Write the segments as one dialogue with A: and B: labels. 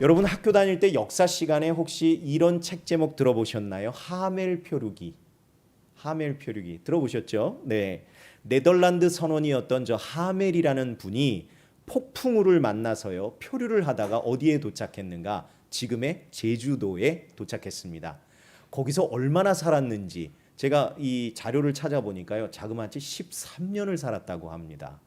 A: 여러분 학교 다닐 때 역사 시간에 혹시 이런 책 제목 들어보셨나요? 하멜 표류기. 하멜 표류기 들어보셨죠? 네. 네덜란드 선원이었던 저 하멜이라는 분이 폭풍우를 만나서요. 표류를 하다가 어디에 도착했는가? 지금의 제주도에 도착했습니다. 거기서 얼마나 살았는지 제가 이 자료를 찾아보니까요. 자그마치 13년을 살았다고 합니다.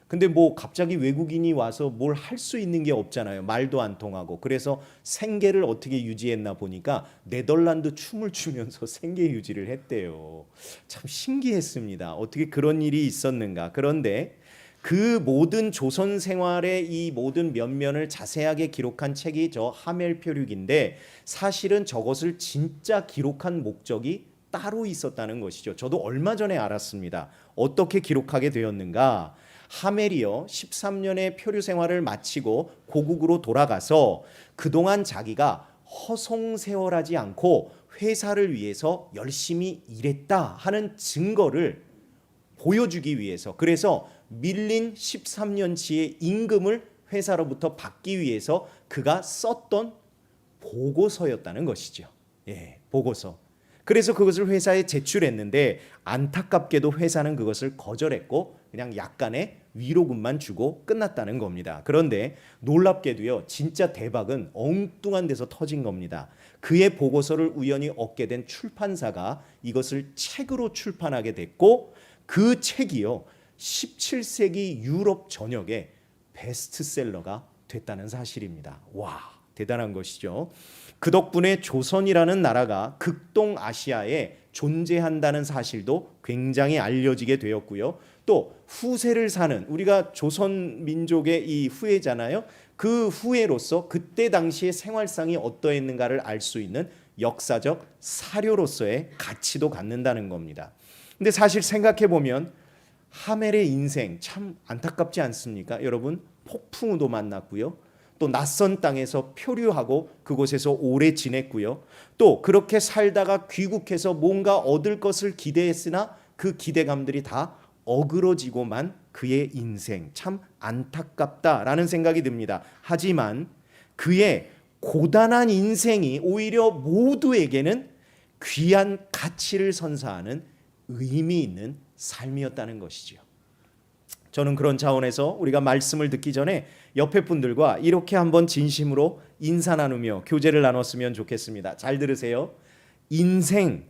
A: 근데 뭐 갑자기 외국인이 와서 뭘 할 수 있는 게 없잖아요. 말도 안 통하고. 그래서 생계를 어떻게 유지했나 보니까 네덜란드 춤을 추면서 생계 유지를 했대요. 참 신기했습니다. 어떻게 그런 일이 있었는가. 그런데 그 모든 조선 생활의 이 모든 면면을 자세하게 기록한 책이 저 하멜표륙인데 사실은 저것을 진짜 기록한 목적이 따로 있었다는 것이죠. 저도 얼마 전에 알았습니다. 어떻게 기록하게 되었는가? 하멜이요 13년의 표류 생활을 마치고 고국으로 돌아가서 그동안 자기가 허송세월하지 않고 회사를 위해서 열심히 일했다 하는 증거를 보여주기 위해서, 그래서 밀린 13년치의 임금을 회사로부터 받기 위해서 그가 썼던 보고서였다는 것이죠. 예, 보고서. 그래서 그것을 회사에 제출했는데 안타깝게도 회사는 그것을 거절했고 그냥 약간의 위로금만 주고 끝났다는 겁니다. 그런데 놀랍게도요, 진짜 대박은 엉뚱한 데서 터진 겁니다. 그의 보고서를 우연히 얻게 된 출판사가 이것을 책으로 출판하게 됐고 그 책이요 17세기 유럽 전역의 베스트셀러가 됐다는 사실입니다. 와, 대단한 것이죠. 그 덕분에 조선이라는 나라가 극동아시아에 존재한다는 사실도 굉장히 알려지게 되었고요. 또 후세를 사는, 우리가 조선 민족의 이 후예잖아요. 그 후예로서 그때 당시의 생활상이 어떠했는가를 알 수 있는 역사적 사료로서의 가치도 갖는다는 겁니다. 근데 사실 생각해 보면 하멜의 인생 참 안타깝지 않습니까? 여러분, 폭풍우도 만났고요. 또 낯선 땅에서 표류하고 그곳에서 오래 지냈고요. 또 그렇게 살다가 귀국해서 뭔가 얻을 것을 기대했으나 그 기대감들이 다 어그러지고만 그의 인생 참 안타깝다라는 생각이 듭니다. 하지만 그의 고단한 인생이 오히려 모두에게는 귀한 가치를 선사하는 의미 있는 삶이었다는 것이죠. 저는 그런 차원에서 우리가 말씀을 듣기 전에 옆에 분들과 이렇게 한번 진심으로 인사 나누며 교제를 나눴으면 좋겠습니다. 잘 들으세요. 인생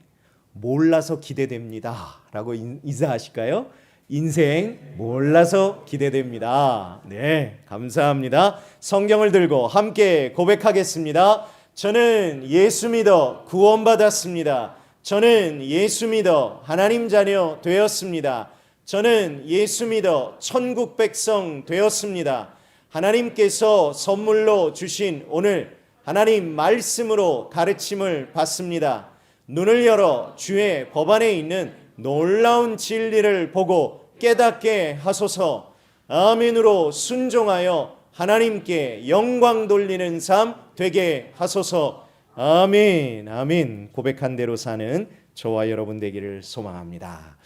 A: 몰라서 기대됩니다 라고 인사하실까요? 인생 몰라서 기대됩니다. 네, 감사합니다. 성경을 들고 함께 고백하겠습니다. 저는 예수 믿어 구원받았습니다. 저는 예수 믿어 하나님 자녀 되었습니다. 저는 예수 믿어 천국 백성 되었습니다. 하나님께서 선물로 주신 오늘 하나님 말씀으로 가르침을 받습니다. 눈을 열어 주의 법안에 있는 놀라운 진리를 보고 깨닫게 하소서. 아멘으로 순종하여 하나님께 영광 돌리는 삶 되게 하소서. 아멘, 아멘. 고백한 대로 사는 저와 여러분 되기를 소망합니다.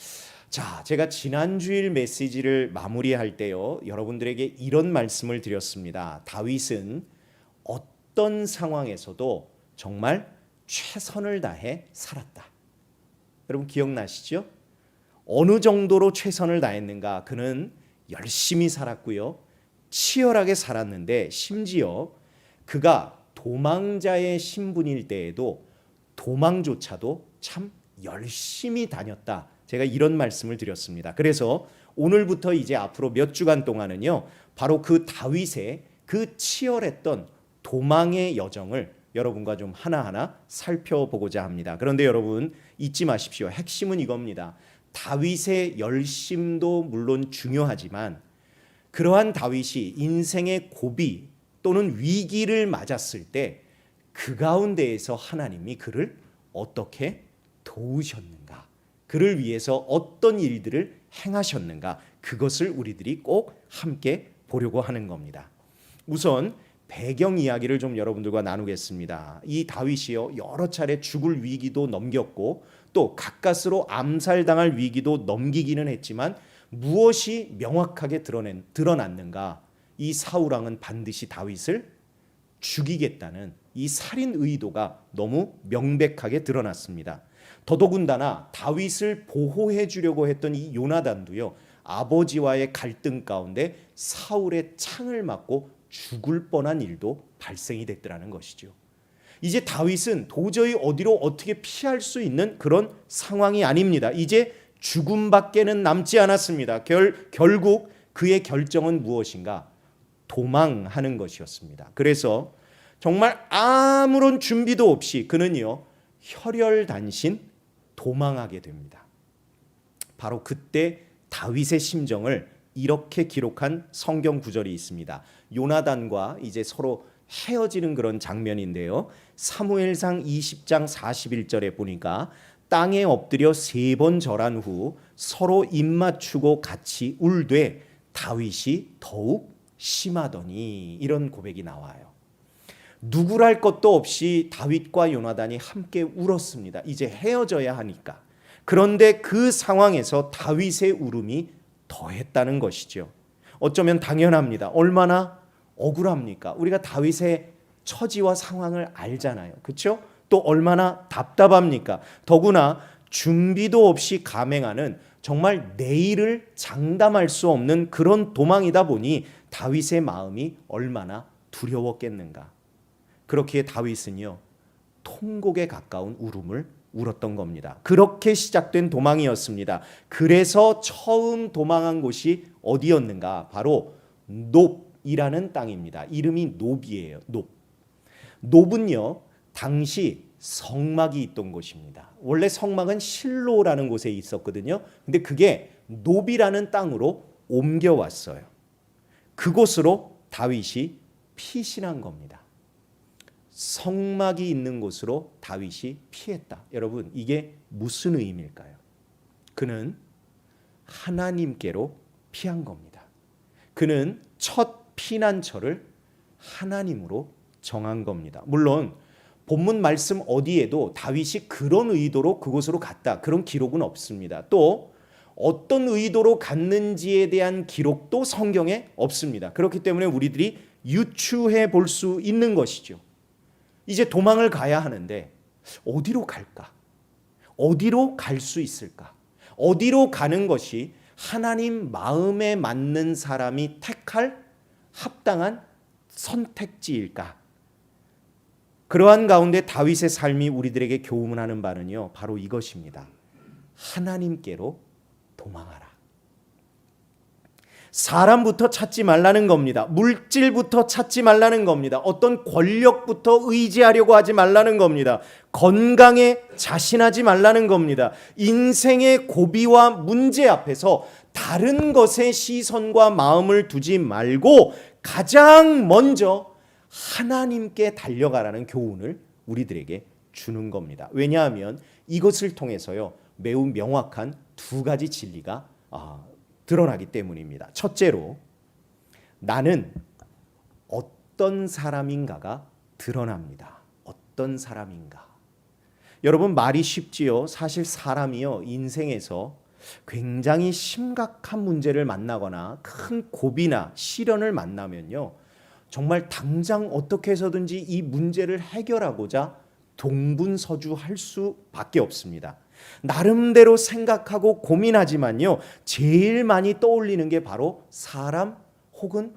A: 자, 제가 지난주일 메시지를 마무리할 때요, 여러분들에게 이런 말씀을 드렸습니다. 다윗은 어떤 상황에서도 정말 최선을 다해 살았다. 여러분 기억나시죠? 어느 정도로 최선을 다했는가? 그는 열심히 살았고요, 치열하게 살았는데 심지어 그가 도망자의 신분일 때에도 도망조차도 참 열심히 다녔다. 제가 이런 말씀을 드렸습니다. 그래서 오늘부터 이제 앞으로 몇 주간 동안은요, 바로 그 다윗의 그 치열했던 도망의 여정을 여러분과 좀 하나하나 살펴보고자 합니다. 그런데 여러분 잊지 마십시오. 핵심은 이겁니다. 다윗의 열심도 물론 중요하지만 그러한 다윗이 인생의 고비 또는 위기를 맞았을 때 그 가운데에서 하나님이 그를 어떻게 도우셨는가, 그를 위해서 어떤 일들을 행하셨는가, 그것을 우리들이 꼭 함께 보려고 하는 겁니다. 우선 배경 이야기를 좀 여러분들과 나누겠습니다. 이 다윗이요, 여러 차례 죽을 위기도 넘겼고 또 가까스로 암살당할 위기도 넘기기는 했지만 무엇이 명확하게 드러났는가? 이 사울 왕은 반드시 다윗을 죽이겠다는 이 살인 의도가 너무 명백하게 드러났습니다. 더더군다나 다윗을 보호해 주려고 했던 이 요나단도요, 아버지와의 갈등 가운데 사울의 창을 맞고 죽을 뻔한 일도 발생이 됐더라는 것이죠. 이제 다윗은 도저히 어디로 어떻게 피할 수 있는 그런 상황이 아닙니다. 이제 죽음밖에는 남지 않았습니다. 결국 그의 결정은 무엇인가? 도망하는 것이었습니다. 그래서 정말 아무런 준비도 없이 그는요, 혈혈단신 도망하게 됩니다. 바로 그때 다윗의 심정을 이렇게 기록한 성경 구절이 있습니다. 요나단과 이제 서로 헤어지는 그런 장면인데요. 사무엘상 20장 41절에 보니까 땅에 엎드려 3번 절한 후 서로 입 맞추고 같이 울되 다윗이 더욱 심하더니, 이런 고백이 나와요. 누구랄 것도 없이 다윗과 요나단이 함께 울었습니다. 이제 헤어져야 하니까. 그런데 그 상황에서 다윗의 울음이 더했다는 것이죠. 어쩌면 당연합니다. 얼마나 억울합니까? 우리가 다윗의 처지와 상황을 알잖아요. 그렇죠? 또 얼마나 답답합니까? 더구나 준비도 없이 감행하는 정말 내일을 장담할 수 없는 그런 도망이다 보니 다윗의 마음이 얼마나 두려웠겠는가. 그렇기에 다윗은요, 통곡에 가까운 울음을 울었던 겁니다. 그렇게 시작된 도망이었습니다. 그래서 처음 도망한 곳이 어디였는가? 바로 놉이라는 땅입니다. 이름이 놉이에요. 놉. 놉은요, 당시 성막이 있던 곳입니다. 원래 성막은 실로라는 곳에 있었거든요. 근데 그게 놉이라는 땅으로 옮겨왔어요. 그곳으로 다윗이 피신한 겁니다. 성막이 있는 곳으로 다윗이 피했다. 여러분, 이게 무슨 의미일까요? 그는 하나님께로 피한 겁니다. 그는 첫 피난처를 하나님으로 정한 겁니다. 물론 본문 말씀 어디에도 다윗이 그런 의도로 그곳으로 갔다, 그런 기록은 없습니다. 또 어떤 의도로 갔는지에 대한 기록도 성경에 없습니다. 그렇기 때문에 우리들이 유추해 볼 수 있는 것이죠. 이제 도망을 가야 하는데 어디로 갈까? 어디로 갈 수 있을까? 어디로 가는 것이 하나님 마음에 맞는 사람이 택할 합당한 선택지일까? 그러한 가운데 다윗의 삶이 우리들에게 교훈하는 바는요, 바로 이것입니다. 하나님께로 도망하라. 사람부터 찾지 말라는 겁니다. 물질부터 찾지 말라는 겁니다. 어떤 권력부터 의지하려고 하지 말라는 겁니다. 건강에 자신하지 말라는 겁니다. 인생의 고비와 문제 앞에서 다른 것에 시선과 마음을 두지 말고 가장 먼저 하나님께 달려가라는 교훈을 우리들에게 주는 겁니다. 왜냐하면 이것을 통해서요, 매우 명확한 두 가지 진리가 드러나기 때문입니다. 첫째로, 나는 어떤 사람인가가 드러납니다. 어떤 사람인가. 여러분, 말이 쉽지요. 사실 사람이요, 인생에서 굉장히 심각한 문제를 만나거나 큰 고비나 시련을 만나면요, 정말 당장 어떻게 해서든지 이 문제를 해결하고자 동분서주할 수밖에 없습니다. 나름대로 생각하고 고민하지만요, 제일 많이 떠올리는 게 바로 사람 혹은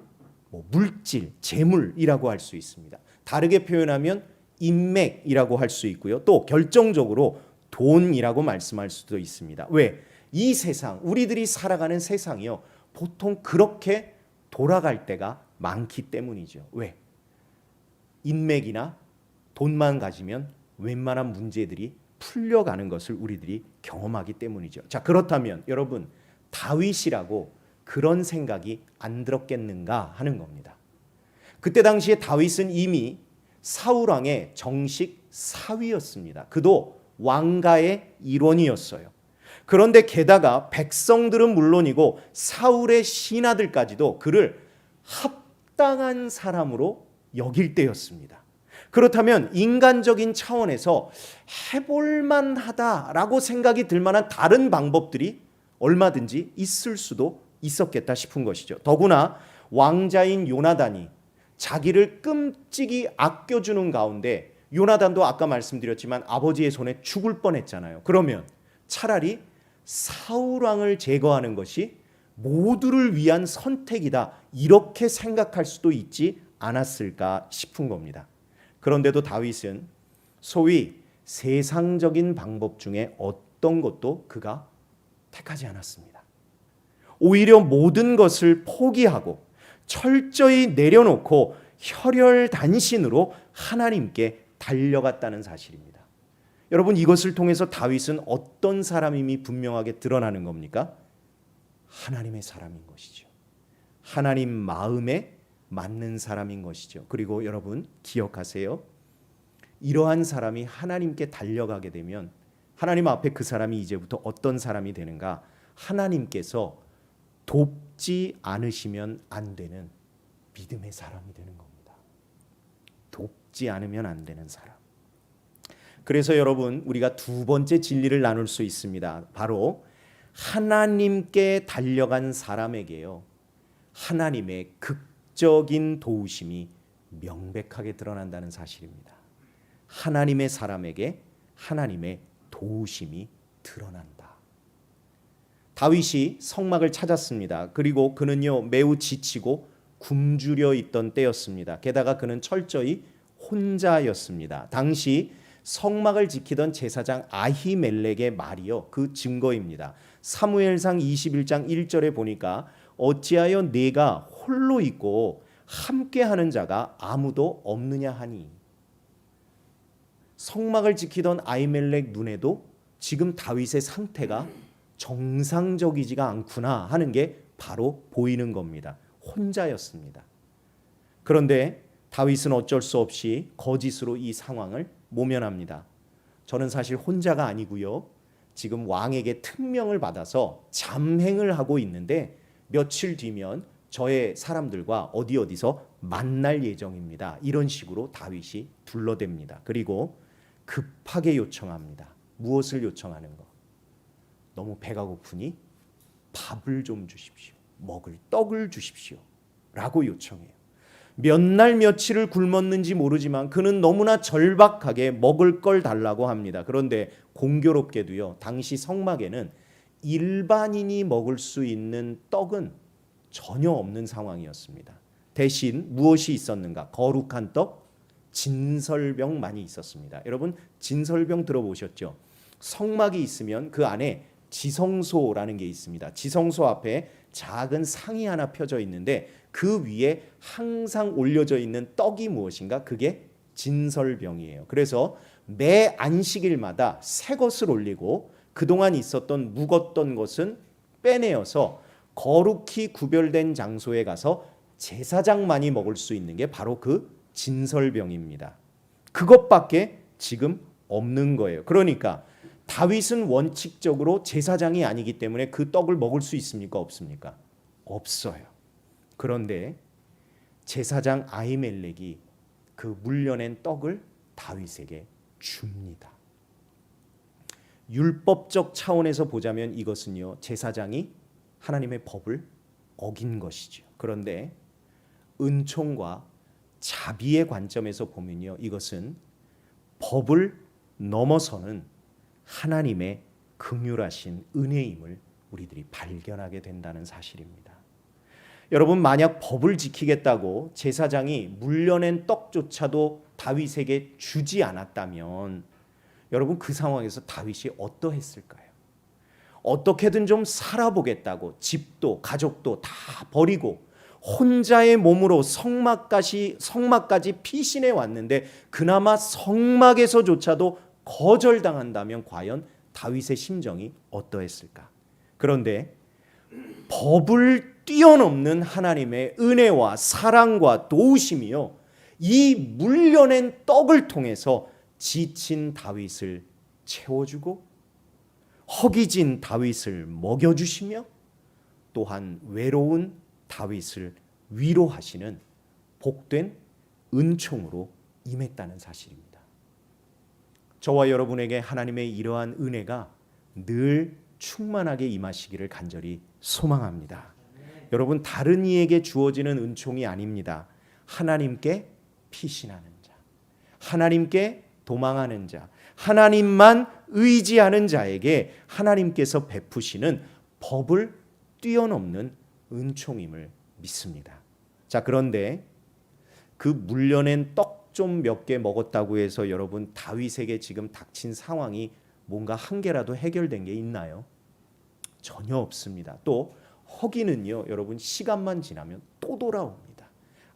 A: 물질, 재물이라고 할 수 있습니다. 다르게 표현하면 인맥이라고 할 수 있고요. 또 결정적으로 돈이라고 말씀할 수도 있습니다. 왜? 이 세상, 우리들이 살아가는 세상이요, 보통 그렇게 돌아갈 때가 많기 때문이죠. 왜? 인맥이나 돈만 가지면 웬만한 문제들이 풀려가는 것을 우리들이 경험하기 때문이죠. 자, 그렇다면 여러분, 다윗이라고 그런 생각이 안 들었겠는가 하는 겁니다. 그때 당시에 다윗은 이미 사울왕의 정식 사위였습니다. 그도 왕가의 일원이었어요. 그런데 게다가 백성들은 물론이고 사울의 신하들까지도 그를 합당한 사람으로 여길 때였습니다. 그렇다면 인간적인 차원에서 해볼만 하다라고 생각이 들 만한 다른 방법들이 얼마든지 있을 수도 있었겠다 싶은 것이죠. 더구나 왕자인 요나단이 자기를 끔찍이 아껴주는 가운데 요나단도 아까 말씀드렸지만 아버지의 손에 죽을 뻔했잖아요. 그러면 차라리 사울 왕을 제거하는 것이 모두를 위한 선택이다, 이렇게 생각할 수도 있지 않았을까 싶은 겁니다. 그런데도 다윗은 소위 세상적인 방법 중에 어떤 것도 그가 택하지 않았습니다. 오히려 모든 것을 포기하고 철저히 내려놓고 혈혈단신으로 하나님께 달려갔다는 사실입니다. 여러분, 이것을 통해서 다윗은 어떤 사람임이 분명하게 드러나는 겁니까? 하나님의 사람인 것이죠. 하나님 마음에 맞는 사람인 것이죠. 그리고 여러분 기억하세요. 이러한 사람이 하나님께 달려가게 되면 하나님 앞에 그 사람이 이제부터 어떤 사람이 되는가? 하나님께서 돕지 않으시면 안 되는 믿음의 사람이 되는 겁니다. 돕지 않으면 안 되는 사람. 그래서 여러분, 우리가 두 번째 진리를 나눌 수 있습니다. 바로 하나님께 달려간 사람에게요, 하나님의 극적인 도우심이 명백하게 드러난다는 사실입니다. 하나님의 사람에게 하나님의 도우심이 드러난다. 다윗이 성막을 찾았습니다. 그리고 그는요 매우 지치고 굶주려 있던 때였습니다. 게다가 그는 철저히 혼자였습니다. 당시 성막을 지키던 제사장 아히멜렉의 말이요 그 증거입니다. 사무엘상 21장 1절에 보니까 어찌하여 내가 홀로 있고 함께하는 자가 아무도 없느냐 하니, 성막을 지키던 아히멜렉 눈에도 지금 다윗의 상태가 정상적이지가 않구나 하는 게 바로 보이는 겁니다. 혼자였습니다. 그런데 다윗은 어쩔 수 없이 거짓으로 이 상황을 모면합니다. 저는 사실 혼자가 아니고요, 지금 왕에게 특명을 받아서 잠행을 하고 있는데 며칠 뒤면 저의 사람들과 어디서 만날 예정입니다. 이런 식으로 다윗이 둘러댑니다. 그리고 급하게 요청합니다. 무엇을 요청하는 거? 너무 배가 고프니 밥을 좀 주십시오. 먹을 떡을 주십시오. 라고 요청해요. 몇 날 며칠을 굶었는지 모르지만 그는 너무나 절박하게 먹을 걸 달라고 합니다. 그런데 공교롭게도요, 당시 성막에는 일반인이 먹을 수 있는 떡은 전혀 없는 상황이었습니다. 대신 무엇이 있었는가? 거룩한 떡, 진설병만이 있었습니다. 여러분, 진설병 들어보셨죠? 성막이 있으면 그 안에 지성소라는 게 있습니다. 지성소 앞에 작은 상이 하나 펴져 있는데 그 위에 항상 올려져 있는 떡이 무엇인가? 그게 진설병이에요. 그래서 매 안식일마다 새 것을 올리고 그동안 있었던 묵었던 것은 빼내어서 거룩히 구별된 장소에 가서 제사장만이 먹을 수 있는 게 바로 그 진설병입니다. 그것밖에 지금 없는 거예요. 그러니까 다윗은 원칙적으로 제사장이 아니기 때문에 그 떡을 먹을 수 있습니까? 없습니까? 없어요. 그런데 제사장 아히멜렉이 그 물려낸 떡을 다윗에게 줍니다. 율법적 차원에서 보자면 이것은요, 제사장이 하나님의 법을 어긴 것이죠. 그런데 은총과 자비의 관점에서 보면요, 이것은 법을 넘어서는 하나님의 긍휼하신 은혜임을 우리들이 발견하게 된다는 사실입니다. 여러분, 만약 법을 지키겠다고 제사장이 물려낸 떡조차도 다윗에게 주지 않았다면 여러분, 그 상황에서 다윗이 어떠했을까요? 어떻게든 좀 살아보겠다고 집도 가족도 다 버리고 혼자의 몸으로 성막까지 피신해 왔는데 그나마 성막에서조차도 거절당한다면 과연 다윗의 심정이 어떠했을까? 그런데 법을 뛰어넘는 하나님의 은혜와 사랑과 도우심이요, 이 물려낸 떡을 통해서 지친 다윗을 채워주고 허기진 다윗을 먹여주시며 또한 외로운 다윗을 위로하시는 복된 은총으로 임했다는 사실입니다. 저와 여러분에게 하나님의 이러한 은혜가 늘 충만하게 임하시기를 간절히 소망합니다. 여러분, 다른 이에게 주어지는 은총이 아닙니다. 하나님께 피신하는 자, 하나님께 도망하는 자, 하나님만 의지하는 자에게 하나님께서 베푸시는 법을 뛰어넘는 은총임을 믿습니다. 자, 그런데 그 물려낸 떡 좀 몇 개 먹었다고 해서 여러분 다윗에게 지금 닥친 상황이 뭔가 한 개라도 해결된 게 있나요? 전혀 없습니다. 또 허기는요, 여러분 시간만 지나면 또 돌아옵니다.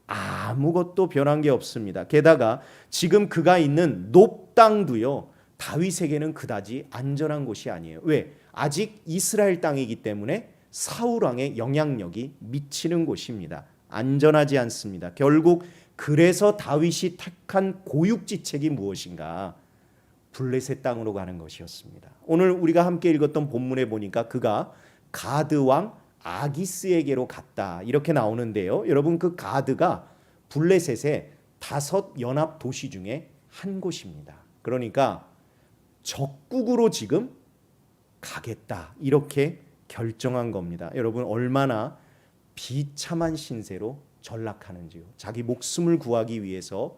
A: 아무것도 변한 게 없습니다. 게다가 지금 그가 있는 놉 땅도요, 다윗에게는 그다지 안전한 곳이 아니에요. 왜? 아직 이스라엘 땅이기 때문에 사울 왕의 영향력이 미치는 곳입니다. 안전하지 않습니다. 결국 그래서 다윗이 택한 고육지책이 무엇인가? 블레셋 땅으로 가는 것이었습니다. 오늘 우리가 함께 읽었던 본문에 보니까 그가 가드 왕 아기스에게로 갔다 이렇게 나오는데요. 여러분 그 가드가 블레셋의 5 연합 도시 중에 한 곳입니다. 그러니까 적국으로 지금 가겠다 이렇게 결정한 겁니다. 여러분 얼마나 비참한 신세로 전락하는지요. 자기 목숨을 구하기 위해서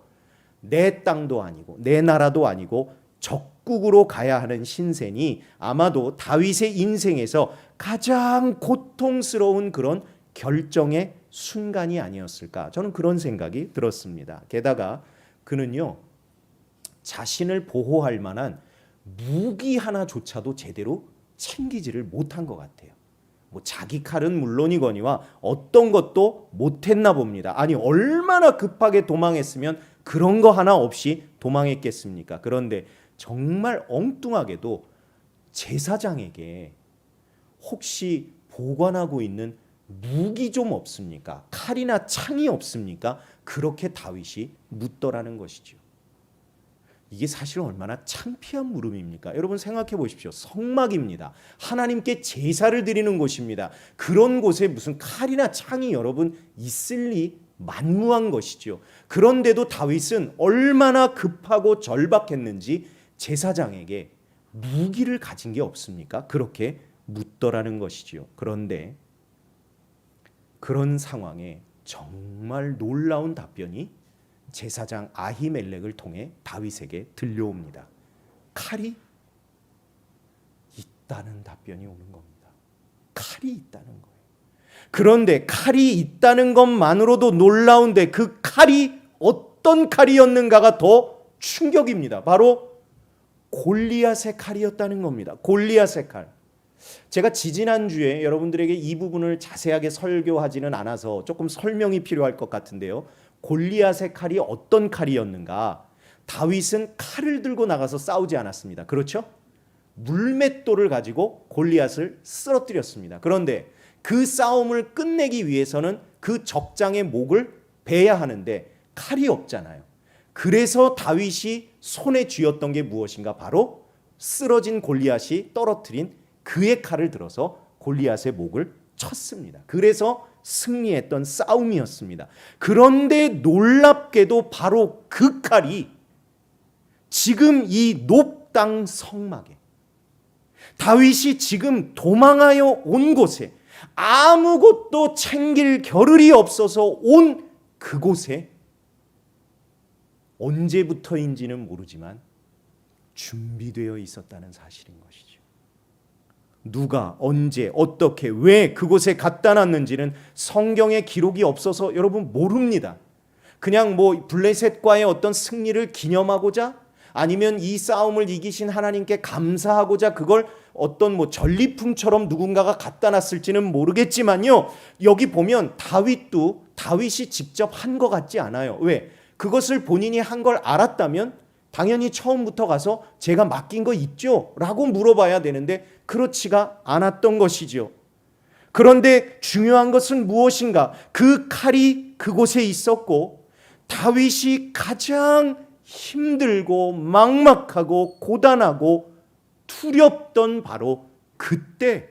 A: 내 땅도 아니고 내 나라도 아니고 적국으로 가야 하는 신세니 아마도 다윗의 인생에서 가장 고통스러운 그런 결정의 순간이 아니었을까, 저는 그런 생각이 들었습니다. 게다가 그는요, 자신을 보호할 만한 무기 하나조차도 제대로 챙기지를 못한 것 같아요. 뭐 자기 칼은 물론이거니와 어떤 것도 못했나 봅니다. 아니 얼마나 급하게 도망했으면 그런 거 하나 없이 도망했겠습니까? 그런데 정말 엉뚱하게도 제사장에게 혹시 보관하고 있는 무기 좀 없습니까? 칼이나 창이 없습니까? 그렇게 다윗이 묻더라는 것이죠. 이게 사실 얼마나 창피한 물음입니까? 여러분 생각해 보십시오. 성막입니다. 하나님께 제사를 드리는 곳입니다. 그런 곳에 무슨 칼이나 창이 여러분 있을 리 만무한 것이죠. 그런데도 다윗은 얼마나 급하고 절박했는지 제사장에게 무기를 가진 게 없습니까? 그렇게 묻더라는 것이죠. 그런데 그런 상황에 정말 놀라운 답변이 제사장 아히멜렉을 통해 다윗에게 들려옵니다. 칼이 있다는 답변이 오는 겁니다. 칼이 있다는 거예요. 그런데 칼이 있다는 것만으로도 놀라운데 그 칼이 어떤 칼이었는가가 더 충격입니다. 바로 골리앗의 칼이었다는 겁니다. 골리앗의 칼. 제가 지지난주에 여러분들에게 이 부분을 자세하게 설교하지는 않아서 조금 설명이 필요할 것 같은데요. 골리앗의 칼이 어떤 칼이었는가? 다윗은 칼을 들고 나가서 싸우지 않았습니다. 그렇죠? 물맷돌을 가지고 골리앗을 쓰러뜨렸습니다. 그런데 그 싸움을 끝내기 위해서는 그 적장의 목을 베야 하는데 칼이 없잖아요. 그래서 다윗이 손에 쥐었던 게 무엇인가? 바로 쓰러진 골리앗이 떨어뜨린 그의 칼을 들어서 골리앗의 목을 쳤습니다. 그래서 승리했던 싸움이었습니다. 그런데 놀랍게도 바로 그 칼이 지금 이 놉 땅 성막에, 다윗이 지금 도망하여 온 곳에, 아무것도 챙길 겨를이 없어서 온 그곳에 언제부터인지는 모르지만 준비되어 있었다는 사실인 것이죠. 누가 언제 어떻게 왜 그곳에 갖다 놨는지는 성경에 기록이 없어서 여러분 모릅니다. 그냥 뭐 블레셋과의 어떤 승리를 기념하고자 아니면 이 싸움을 이기신 하나님께 감사하고자 그걸 어떤 뭐 전리품처럼 누군가가 갖다 놨을지는 모르겠지만요. 여기 보면 다윗이 직접 한 것 같지 않아요. 왜? 그것을 본인이 한 걸 알았다면 당연히 처음부터 가서 제가 맡긴 거 있죠? 라고 물어봐야 되는데 그렇지가 않았던 것이죠. 그런데 중요한 것은 무엇인가? 그 칼이 그곳에 있었고 다윗이 가장 힘들고 막막하고 고단하고 두렵던 바로 그때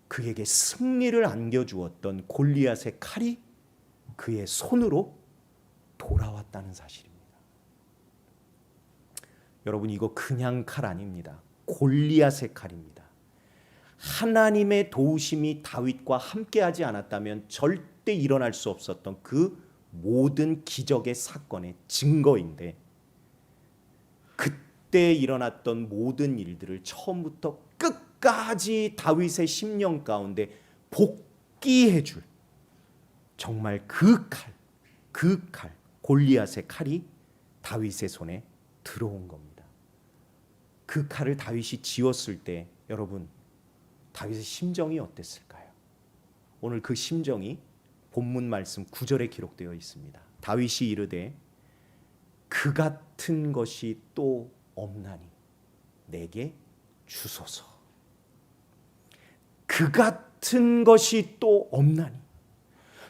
A: 그에게 승리를 안겨주었던 골리앗의 칼이 그의 손으로 돌아왔다는 사실입니다. 여러분 이거 그냥 칼 아닙니다. 골리앗의 칼입니다. 하나님의 도우심이 다윗과 함께하지 않았다면 절대 일어날 수 없었던 그 모든 기적의 사건의 증거인데, 그때 일어났던 모든 일들을 처음부터 끝까지 다윗의 심령 가운데 복기해줄 정말 그 칼, 골리앗의 칼이 다윗의 손에 들어온 겁니다. 그 칼을 다윗이 쥐었을 때 여러분, 다윗의 심정이 어땠을까요? 오늘 그 심정이 본문 말씀 9절에 기록되어 있습니다. 다윗이 이르되 그 같은 것이 또 없나니 내게 주소서. 그 같은 것이 또 없나니,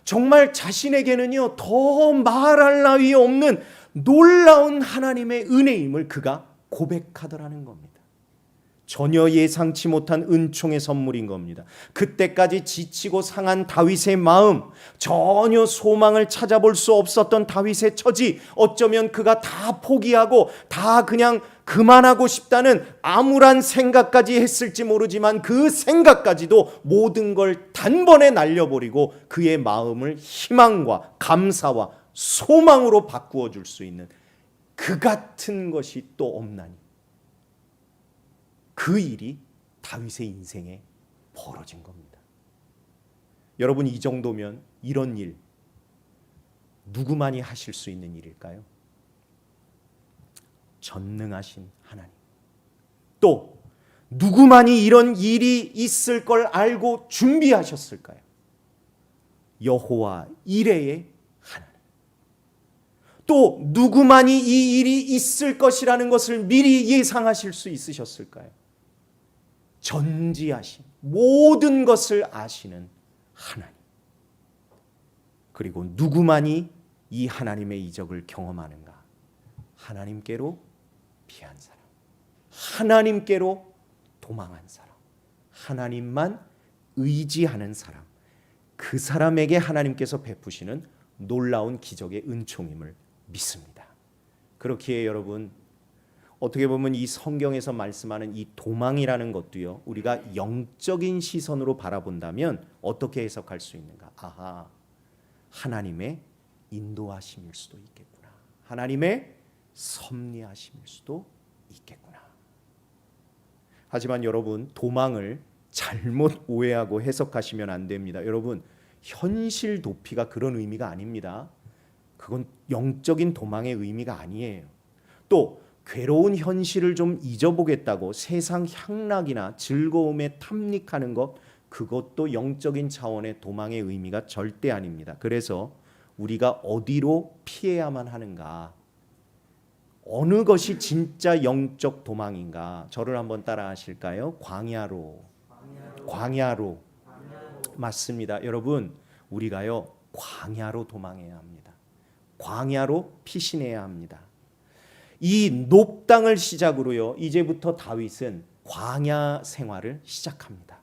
A: 정말 자신에게는요 더 말할 나위 없는 놀라운 하나님의 은혜임을 그가 고백하더라는 겁니다. 전혀 예상치 못한 은총의 선물인 겁니다. 그때까지 지치고 상한 다윗의 마음, 전혀 소망을 찾아볼 수 없었던 다윗의 처지, 어쩌면 그가 다 포기하고 다 그냥 그만하고 싶다는 암울한 생각까지 했을지 모르지만, 그 생각까지도 모든 걸 단번에 날려버리고 그의 마음을 희망과 감사와 소망으로 바꾸어 줄 수 있는 그 같은 것이 또 없나니, 그 일이 다윗의 인생에 벌어진 겁니다. 여러분, 이 정도면 이런 일 누구만이 하실 수 있는 일일까요? 전능하신 하나님. 또 누구만이 이런 일이 있을 걸 알고 준비하셨을까요? 여호와 이레의 하나님. 또 누구만이 이 일이 있을 것이라는 것을 미리 예상하실 수 있으셨을까요? 전지하신, 모든 것을 아시는 하나님. 그리고 누구만이 이 하나님의 이적을 경험하는가? 하나님께로 피한 사람, 하나님께로 도망한 사람, 하나님만 의지하는 사람, 그 사람에게 하나님께서 베푸시는 놀라운 기적의 은총임을 믿습니다. 그렇기에 여러분, 어떻게 보면 이 성경에서 말씀하는 이 도망이라는 것도요, 우리가 영적인 시선으로 바라본다면 어떻게 해석할 수 있는가? 아하, 하나님의 인도하심일 수도 있겠구나. 하나님의 섭리하심일 수도 있겠구나. 하지만 여러분, 도망을 잘못 오해하고 해석하시면 안 됩니다. 여러분, 현실 도피가 그런 의미가 아닙니다. 그건 영적인 도망의 의미가 아니에요. 또 괴로운 현실을 좀 잊어보겠다고 세상 향락이나 즐거움에 탐닉하는 것, 그것도 영적인 차원의 도망의 의미가 절대 아닙니다. 그래서 우리가 어디로 피해야만 하는가, 어느 것이 진짜 영적 도망인가, 저를 한번 따라 하실까요? 광야로. 맞습니다. 여러분, 우리가요 광야로 도망해야 합니다. 광야로 피신해야 합니다. 이 높당을 시작으로요, 이제부터 다윗은 광야 생활을 시작합니다.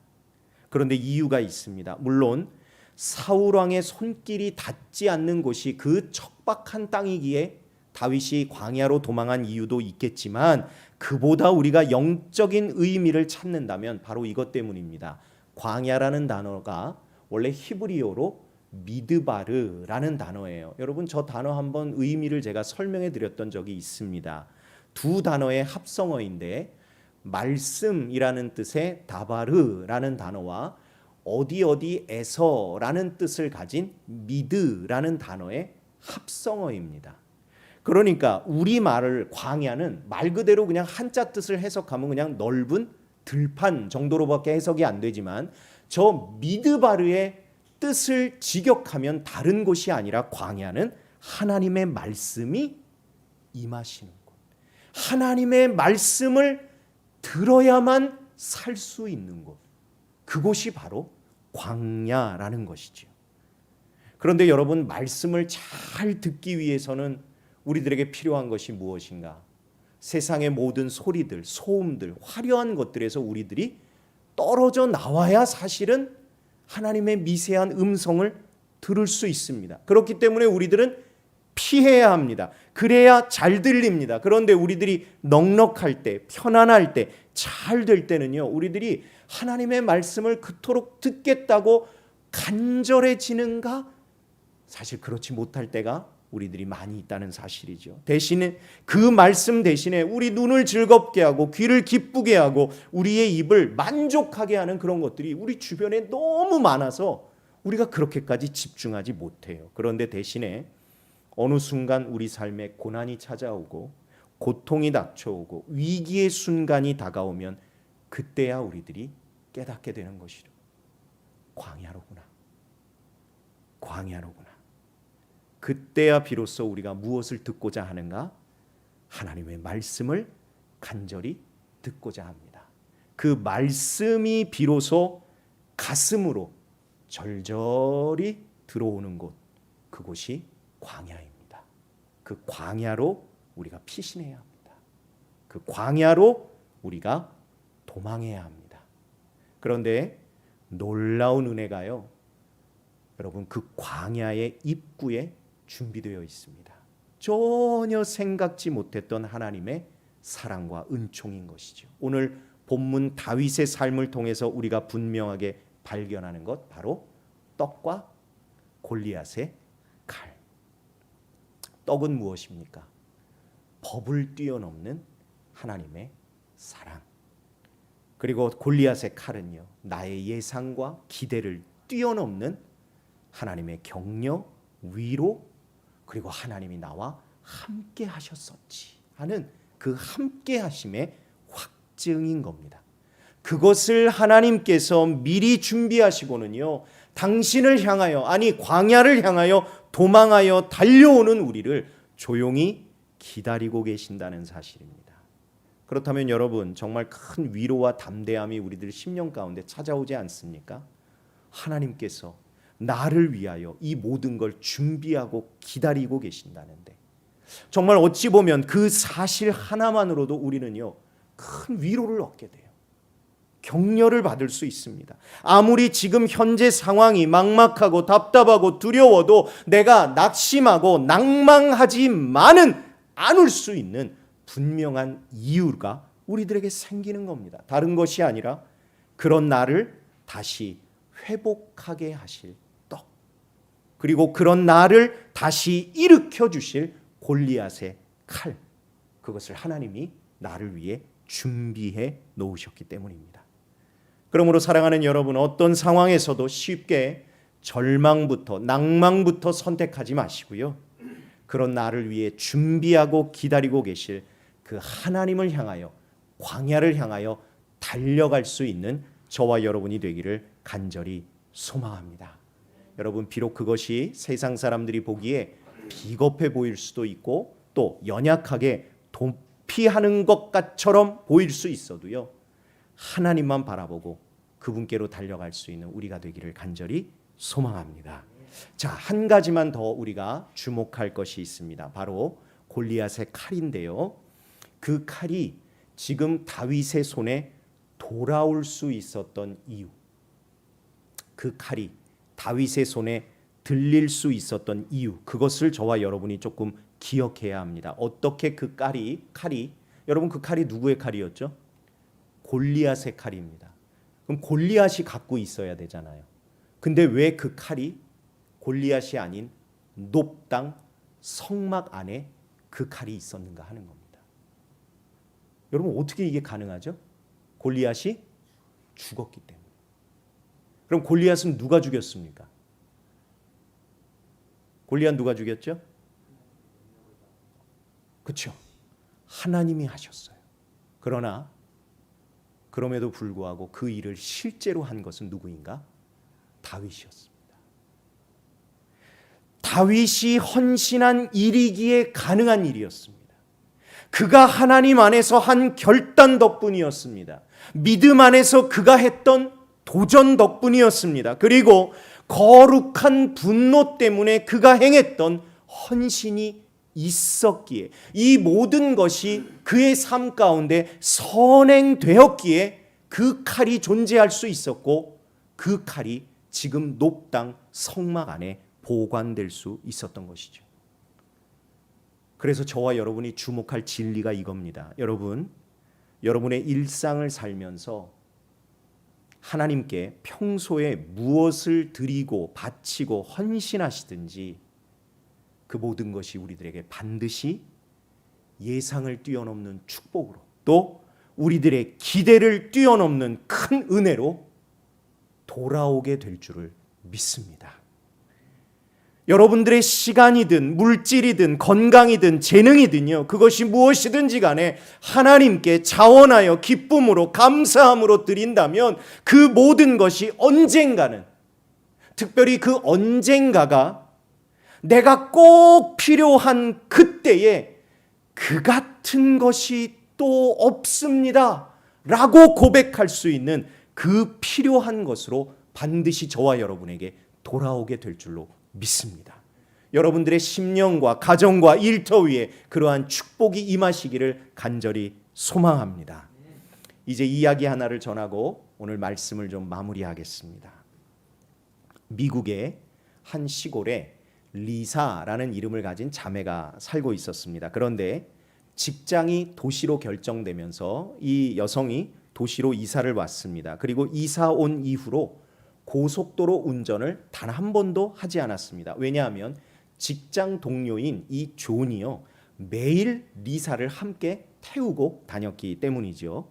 A: 그런데 이유가 있습니다. 물론 사울 왕의 손길이 닿지 않는 곳이 그 척박한 땅이기에 다윗이 광야로 도망한 이유도 있겠지만, 그보다 우리가 영적인 의미를 찾는다면 바로 이것 때문입니다. 광야라는 단어가 원래 히브리어로 미드바르라는 단어예요. 여러분, 저 단어 한번 의미를 제가 설명해 드렸던 적이 있습니다. 두 단어의 합성어인데, 말씀이라는 뜻의 다바르라는 단어와 어디에서라는 뜻을 가진 미드라는 단어의 합성어입니다. 그러니까 우리말을 광야는 말 그대로 그냥 한자 뜻을 해석하면 그냥 넓은 들판 정도로밖에 해석이 안 되지만, 저 미드바르의 뜻을 직역하면 다른 곳이 아니라 광야는 하나님의 말씀이 임하시는 곳, 하나님의 말씀을 들어야만 살 수 있는 곳, 그곳이 바로 광야라는 것이죠. 그런데 여러분, 말씀을 잘 듣기 위해서는 우리들에게 필요한 것이 무엇인가? 세상의 모든 소리들, 소음들, 화려한 것들에서 우리들이 떨어져 나와야 사실은 하나님의 미세한 음성을 들을 수 있습니다. 그렇기 때문에 우리들은 피해야 합니다. 그래야 잘 들립니다. 그런데 우리들이 넉넉할 때, 편안할 때, 잘 될 때는요, 우리들이 하나님의 말씀을 그토록 듣겠다고 간절해지는가? 사실 그렇지 못할 때가 우리들이 많이 있다는 사실이죠. 대신에 그 말씀 대신에 우리 눈을 즐겁게 하고 귀를 기쁘게 하고 우리의 입을 만족하게 하는 그런 것들이 우리 주변에 너무 많아서 우리가 그렇게까지 집중하지 못해요. 그런데 대신에 어느 순간 우리 삶에 고난이 찾아오고 고통이 닥쳐오고 위기의 순간이 다가오면 그때야 우리들이 깨닫게 되는 것이죠. 광야로구나. 광야로구나. 그때야 비로소 우리가 무엇을 듣고자 하는가? 하나님의 말씀을 간절히 듣고자 합니다. 그 말씀이 비로소 가슴으로 절절히 들어오는 곳, 그곳이 광야입니다. 그 광야로 우리가 피신해야 합니다. 그 광야로 우리가 도망해야 합니다. 그런데 놀라운 은혜가요, 여러분, 그 광야의 입구에 준비되어 있습니다. 전혀 생각지 못했던 하나님의 사랑과 은총인 것이죠. 오늘 본문 다윗의 삶을 통해서 우리가 분명하게 발견하는 것, 바로 떡과 골리앗의 칼. 떡은 무엇입니까? 법을 뛰어넘는 하나님의 사랑. 그리고 골리앗의 칼은요, 나의 예상과 기대를 뛰어넘는 하나님의 격려, 위로, 그리고 하나님이 나와 함께 하셨었지 하는 그 함께 하심의 확증인 겁니다. 그것을 하나님께서 미리 준비하시고는요, 당신을 향하여, 아니 광야를 향하여 도망하여 달려오는 우리를 조용히 기다리고 계신다는 사실입니다. 그렇다면 여러분, 정말 큰 위로와 담대함이 우리들 심령 가운데 찾아오지 않습니까? 하나님께서 나를 위하여 이 모든 걸 준비하고 기다리고 계신다는데, 정말 어찌 보면 그 사실 하나만으로도 우리는요, 큰 위로를 얻게 돼요. 격려를 받을 수 있습니다. 아무리 지금 현재 상황이 막막하고 답답하고 두려워도 내가 낙심하고 낭망하지만은 않을 수 있는 분명한 이유가 우리들에게 생기는 겁니다. 다른 것이 아니라 그런 나를 다시 회복하게 하실 떡, 그리고 그런 나를 다시 일으켜 주실 골리앗의 칼, 그것을 하나님이 나를 위해 준비해 놓으셨기 때문입니다. 그러므로 사랑하는 여러분, 어떤 상황에서도 쉽게 절망부터 낭망부터 선택하지 마시고요, 그런 나를 위해 준비하고 기다리고 계실 그 하나님을 향하여, 광야를 향하여 달려갈 수 있는 저와 여러분이 되기를 간절히 소망합니다. 여러분, 비록 그것이 세상 사람들이 보기에 비겁해 보일 수도 있고 또 연약하게 도피하는 것처럼 보일 수 있어도요, 하나님만 바라보고 그분께로 달려갈 수 있는 우리가 되기를 간절히 소망합니다. 자, 한 가지만 더 우리가 주목할 것이 있습니다. 바로 골리앗의 칼인데요, 그 칼이 지금 다윗의 손에 돌아올 수 있었던 이유, 그 칼이 다윗의 손에 들릴 수 있었던 이유, 그것을 저와 여러분이 조금 기억해야 합니다. 어떻게 그 칼이 여러분, 그 칼이 누구의 칼이었죠? 골리앗의 칼입니다. 그럼 골리앗이 갖고 있어야 되잖아요. 근데 왜 그 칼이 골리앗이 아닌 놉 땅 성막 안에 그 칼이 있었는가 하는 겁니다. 여러분, 어떻게 이게 가능하죠? 골리앗이 죽었기 때문에. 그럼 골리앗은 누가 죽였습니까? 골리앗 누가 죽였죠? 그렇죠. 하나님이 하셨어요. 그러나 그럼에도 불구하고 그 일을 실제로 한 것은 누구인가? 다윗이었습니다. 다윗이 헌신한 일이기에 가능한 일이었습니다. 그가 하나님 안에서 한 결단 덕분이었습니다. 믿음 안에서 그가 했던 도전 덕분이었습니다. 그리고 거룩한 분노 때문에 그가 행했던 헌신이 있었기에, 이 모든 것이 그의 삶 가운데 선행되었기에 그 칼이 존재할 수 있었고, 그 칼이 지금 놉 땅 성막 안에 보관될 수 있었던 것이죠. 그래서 저와 여러분이 주목할 진리가 이겁니다. 여러분, 여러분의 일상을 살면서 하나님께 평소에 무엇을 드리고 바치고 헌신하시든지 그 모든 것이 우리들에게 반드시 예상을 뛰어넘는 축복으로, 또 우리들의 기대를 뛰어넘는 큰 은혜로 돌아오게 될 줄을 믿습니다. 여러분들의 시간이든 물질이든 건강이든 재능이든요, 그것이 무엇이든지 간에 하나님께 자원하여 기쁨으로 감사함으로 드린다면 그 모든 것이 언젠가는, 특별히 그 언젠가가 내가 꼭 필요한 그때에 그 같은 것이 또 없습니다 라고 고백할 수 있는 그 필요한 것으로 반드시 저와 여러분에게 돌아오게 될 줄로 믿습니다. 여러분들의 심령과 가정과 일터 위에 그러한 축복이 임하시기를 간절히 소망합니다. 이제 이야기 하나를 전하고 오늘 말씀을 좀 마무리하겠습니다. 미국의 한 시골에 리사라는 이름을 가진 자매가 살고 있었습니다. 그런데 직장이 도시로 결정되면서 이 여성이 도시로 이사를 왔습니다. 그리고 이사 온 이후로 고속도로 운전을 단 한 번도 하지 않았습니다. 왜냐하면 직장 동료인 이 존이요, 매일 리사를 함께 태우고 다녔기 때문이죠.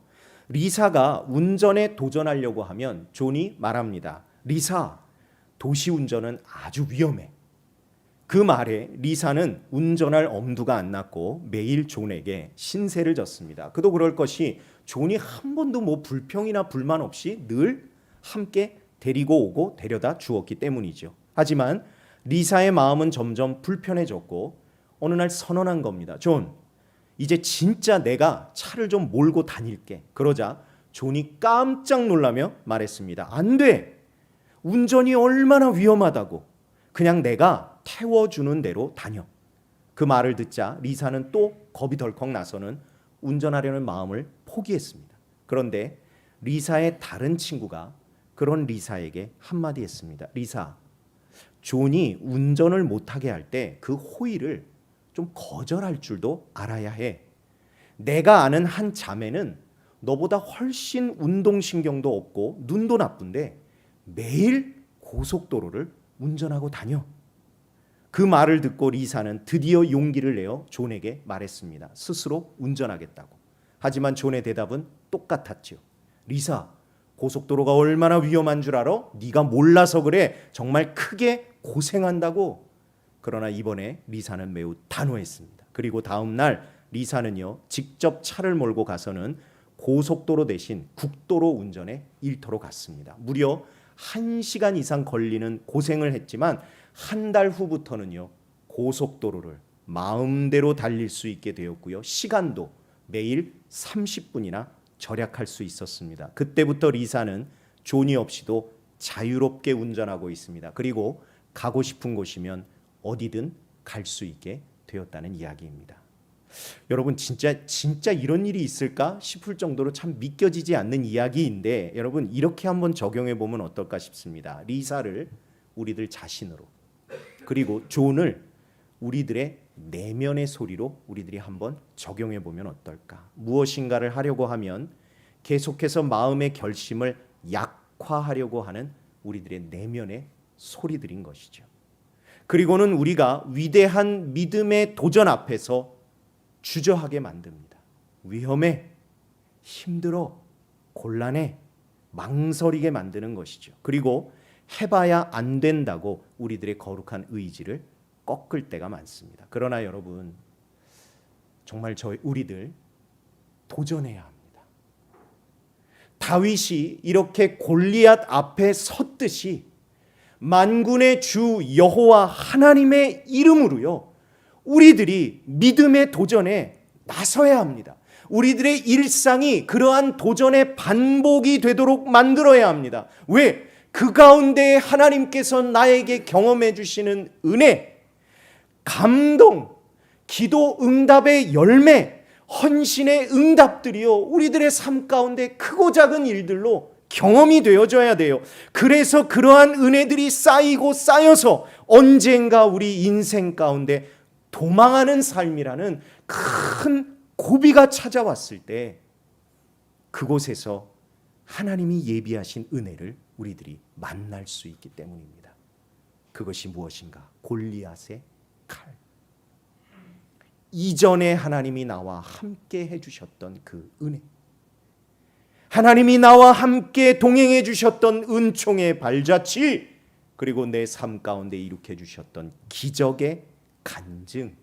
A: 리사가 운전에 도전하려고 하면 존이 말합니다. 리사, 도시 운전은 아주 위험해. 그 말에 리사는 운전할 엄두가 안 났고 매일 존에게 신세를 졌습니다. 그도 그럴 것이 존이 한 번도 뭐 불평이나 불만 없이 늘 함께 데리고 오고 데려다 주었기 때문이죠. 하지만 리사의 마음은 점점 불편해졌고 어느 날 선언한 겁니다. 존, 이제 진짜 내가 차를 좀 몰고 다닐게. 그러자 존이 깜짝 놀라며 말했습니다. 안 돼. 운전이 얼마나 위험하다고. 그냥 내가 태워주는 대로 다녀. 그 말을 듣자 리사는 또 겁이 덜컥 나서는 운전하려는 마음을 포기했습니다. 그런데 리사의 다른 친구가 그런 리사에게 한마디 했습니다. 리사, 존이 운전을 못하게 할 때 그 호의를 좀 거절할 줄도 알아야 해. 내가 아는 한 자매는 너보다 훨씬 운동신경도 없고 눈도 나쁜데 매일 고속도로를 운전하고 다녀. 그 말을 듣고 리사는 드디어 용기를 내어 존에게 말했습니다. 스스로 운전하겠다고. 하지만 존의 대답은 똑같았죠. 리사, 고속도로가 얼마나 위험한 줄 알아? 네가 몰라서 그래. 정말 크게 고생한다고. 그러나 이번에 리사는 매우 단호했습니다. 그리고 다음 날 리사는요, 직접 차를 몰고 가서는 고속도로 대신 국도로 운전에 일터로 갔습니다. 무려 1시간 이상 걸리는 고생을 했지만 한 달 후부터는요, 고속도로를 마음대로 달릴 수 있게 되었고요. 시간도 매일 30분이나 절약할 수 있었습니다. 그때부터 리사는 존이 없이도 자유롭게 운전하고 있습니다. 그리고 가고 싶은 곳이면 어디든 갈 수 있게 되었다는 이야기입니다. 여러분, 진짜 이런 일이 있을까 싶을 정도로 참 믿겨지지 않는 이야기인데, 여러분 이렇게 한번 적용해 보면 어떨까 싶습니다. 리사를 우리들 자신으로, 그리고 존을 우리들의 내면의 소리로 우리들이 한번 적용해 보면 어떨까? 무엇인가를 하려고 하면 계속해서 마음의 결심을 약화하려고 하는 우리들의 내면의 소리들인 것이죠. 그리고는 우리가 위대한 믿음의 도전 앞에서 주저하게 만듭니다. 위험해, 힘들어, 곤란해, 망설이게 만드는 것이죠. 그리고 해봐야 안 된다고 우리들의 거룩한 의지를 꺾을 때가 많습니다. 그러나 여러분, 정말 우리들 도전해야 합니다. 다윗이 이렇게 골리앗 앞에 섰듯이 만군의 주 여호와 하나님의 이름으로요, 우리들이 믿음의 도전에 나서야 합니다. 우리들의 일상이 그러한 도전의 반복이 되도록 만들어야 합니다. 왜? 그 가운데 하나님께서 나에게 경험해 주시는 은혜, 감동, 기도 응답의 열매, 헌신의 응답들이요, 우리들의 삶 가운데 크고 작은 일들로 경험이 되어져야 돼요. 그래서 그러한 은혜들이 쌓이고 쌓여서 언젠가 우리 인생 가운데 도망하는 삶이라는 큰 고비가 찾아왔을 때 그곳에서 하나님이 예비하신 은혜를 우리들이 만날 수 있기 때문입니다. 그것이 무엇인가? 골리앗의 칼. 이전에 하나님이 나와 함께 해주셨던 그 은혜, 하나님이 나와 함께 동행해 주셨던 은총의 발자취, 그리고 내 삶 가운데 일으켜 주셨던 기적의 간증,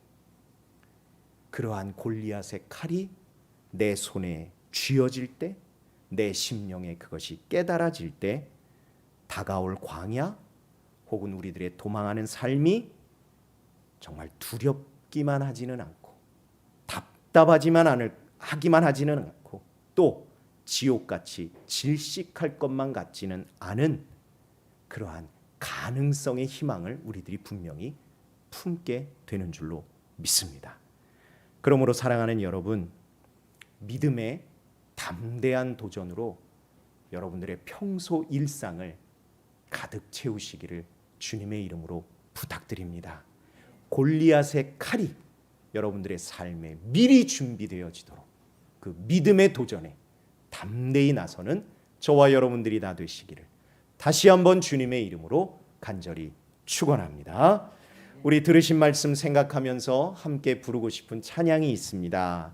A: 그러한 골리앗의 칼이 내 손에 쥐어질 때, 내 심령에 그것이 깨달아질 때, 다가올 광야 혹은 우리들의 도망하는 삶이 정말 두렵기만 하지는 않고 하기만 하지는 않고 또 지옥같이 질식할 것만 같지는 않은 그러한 가능성의 희망을 우리들이 분명히 품게 되는 줄로 믿습니다. 그러므로 사랑하는 여러분, 믿음의 담대한 도전으로 여러분들의 평소 일상을 가득 채우시기를 주님의 이름으로 부탁드립니다. 골리앗의 칼이 여러분들의 삶에 미리 준비되어지도록 그 믿음의 도전에 담대히 나서는 저와 여러분들이 다 되시기를 다시 한번 주님의 이름으로 간절히 축원합니다. 우리 들으신 말씀 생각하면서 함께 부르고 싶은 찬양이 있습니다.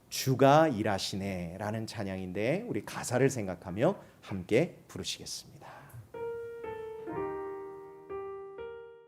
A: 주가 일하시네 라는 찬양인데 우리 가사를 생각하며 함께 부르시겠습니다.